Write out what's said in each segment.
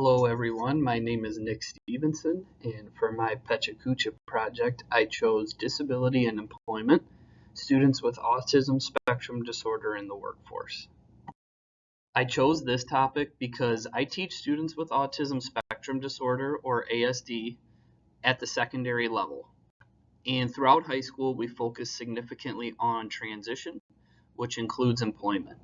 Hello everyone, my name is Nick Stevenson, and for my Pecha Kucha project, I chose Disability and Employment, Students with Autism Spectrum Disorder in the Workforce. I chose this topic because I teach students with Autism Spectrum Disorder, or ASD, at the secondary level. And throughout high school, we focus significantly on transition, which includes employment.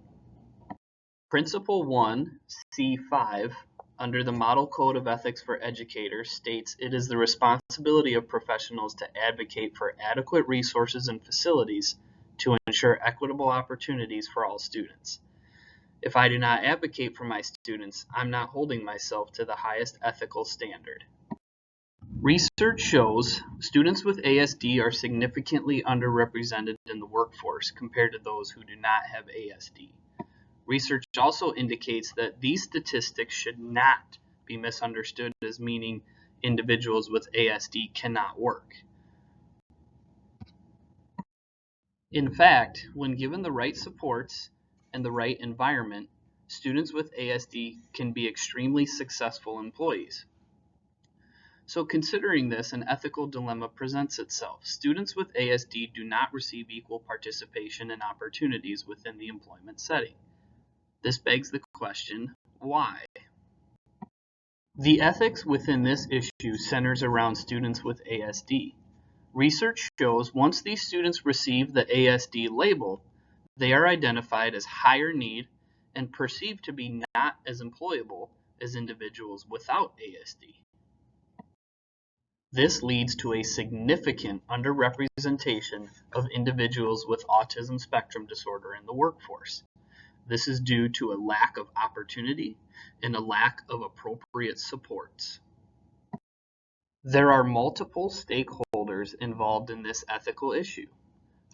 Principle 1, C5, under the Model Code of Ethics for Educators states it is the responsibility of professionals to advocate for adequate resources and facilities to ensure equitable opportunities for all students. If I do not advocate for my students, I'm not holding myself to the highest ethical standard. Research shows students with ASD are significantly underrepresented in the workforce compared to those who do not have ASD. Research also indicates that these statistics should not be misunderstood as meaning individuals with ASD cannot work. In fact, when given the right supports and the right environment, students with ASD can be extremely successful employees. So considering this, an ethical dilemma presents itself. Students with ASD do not receive equal participation and opportunities within the employment setting. This begs the question, why? The ethics within this issue centers around students with ASD. Research shows once these students receive the ASD label, they are identified as higher need and perceived to be not as employable as individuals without ASD. This leads to a significant underrepresentation of individuals with autism spectrum disorder in the workforce. This is due to a lack of opportunity and a lack of appropriate supports. There are multiple stakeholders involved in this ethical issue.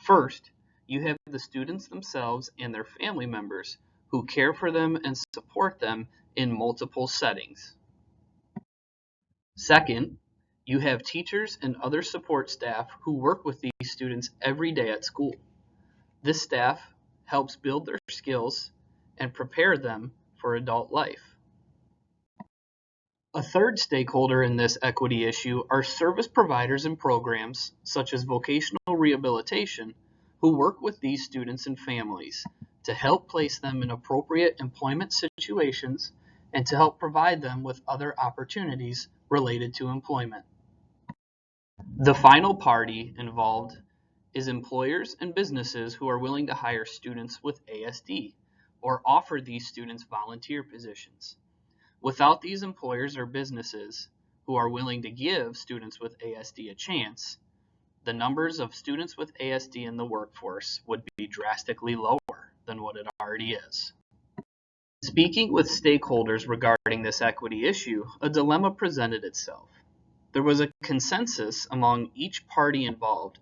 First, you have the students themselves and their family members who care for them and support them in multiple settings. Second, you have teachers and other support staff who work with these students every day at school. This staff helps build their skills and prepare them for adult life. A third stakeholder in this equity issue are service providers and programs such as vocational rehabilitation who work with these students and families to help place them in appropriate employment situations and to help provide them with other opportunities related to employment. The final party involved is employers and businesses who are willing to hire students with ASD or offer these students volunteer positions. Without these employers or businesses who are willing to give students with ASD a chance, the numbers of students with ASD in the workforce would be drastically lower than what it already is. Speaking with stakeholders regarding this equity issue, a dilemma presented itself. There was a consensus among each party involved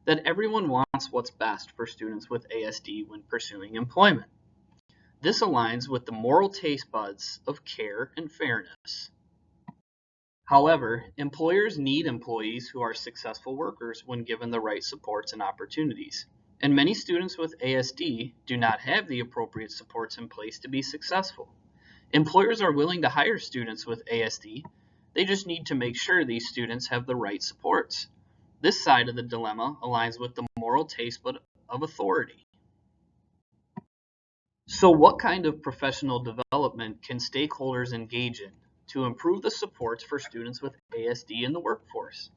that everyone wants what's best for students with ASD when pursuing employment. This aligns with the moral taste buds of care and fairness. However, employers need employees who are successful workers when given the right supports and opportunities. And many students with ASD do not have the appropriate supports in place to be successful. Employers are willing to hire students with ASD. They just need to make sure these students have the right supports. This side of the dilemma aligns with the moral taste bud of authority. So what kind of professional development can stakeholders engage in to improve the supports for students with ASD in the workforce?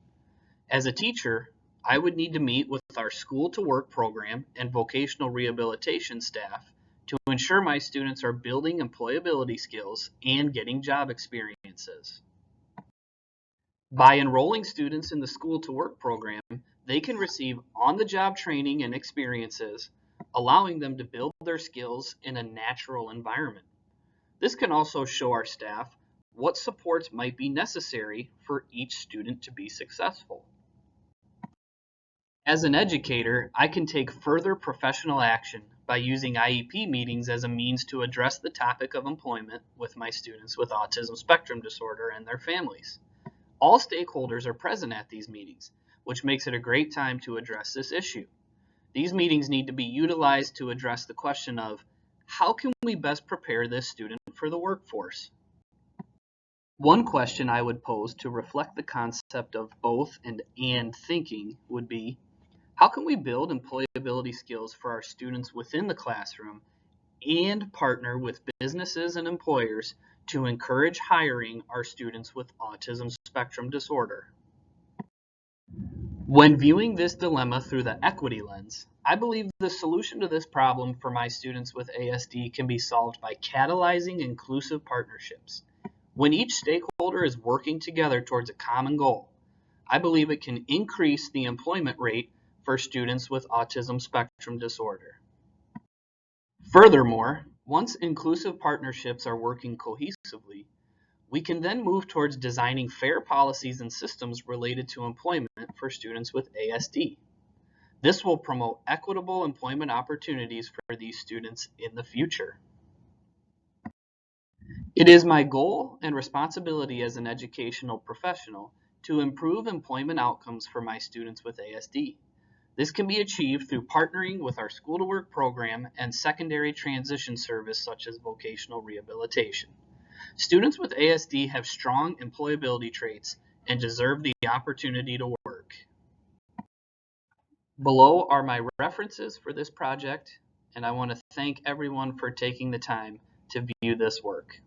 As a teacher, I would need to meet with our School to Work program and vocational rehabilitation staff to ensure my students are building employability skills and getting job experiences. By enrolling students in the School to Work program, they can receive on-the-job training and experiences, allowing them to build their skills in a natural environment. This can also show our staff what supports might be necessary for each student to be successful. As an educator, I can take further professional action by using IEP meetings as a means to address the topic of employment with my students with autism spectrum disorder and their families. All stakeholders are present at these meetings, which makes it a great time to address this issue. These meetings need to be utilized to address the question of how can we best prepare this student for the workforce? One question I would pose to reflect the concept of both and thinking would be, how can we build employability skills for our students within the classroom and partner with businesses and employers to encourage hiring our students with autism spectrum disorder? When viewing this dilemma through the equity lens, I believe the solution to this problem for my students with ASD can be solved by catalyzing inclusive partnerships. When each stakeholder is working together towards a common goal, I believe it can increase the employment rate for students with autism spectrum disorder. Furthermore, once inclusive partnerships are working cohesively, we can then move towards designing fair policies and systems related to employment for students with ASD. This will promote equitable employment opportunities for these students in the future. It is my goal and responsibility as an educational professional to improve employment outcomes for my students with ASD. This can be achieved through partnering with our School to Work program and secondary transition service such as vocational rehabilitation. Students with ASD have strong employability traits and deserve the opportunity to work. Below are my references for this project, and I want to thank everyone for taking the time to view this work.